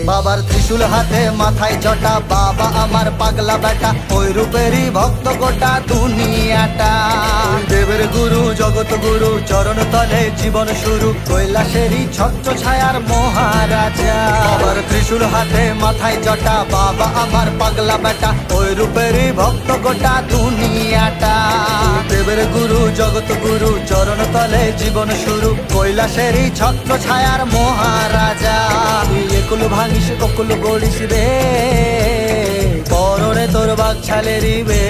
বাবার ত্রিশূল হাতে মাথায় জটা, বাবা আমার পাগলা বেটা, ওই রূপেরই ভক্ত গোটা দুনিয়াটা। দেবের গুরু জগৎ গুরু চরণ তলে জীবন শুরু, কৈলাসেরই ছত্র ছায়ার মহারাজা। বাবার ত্রিশূল হাতে মাথায় জটা, বাবা আমার পাগলা বেটা, ওই রূপেরই ভক্ত গোটা দুনিয়াটা। দেবের গুরু জগৎ গুরু চরণ তলে জীবন শুরু, কৈলাসেরই ছত্র ছায়ার মহারাজা। একুল ভাঙিস অকুল গড়িস রে, পরনে তোর বাঘ ছালেরি বে।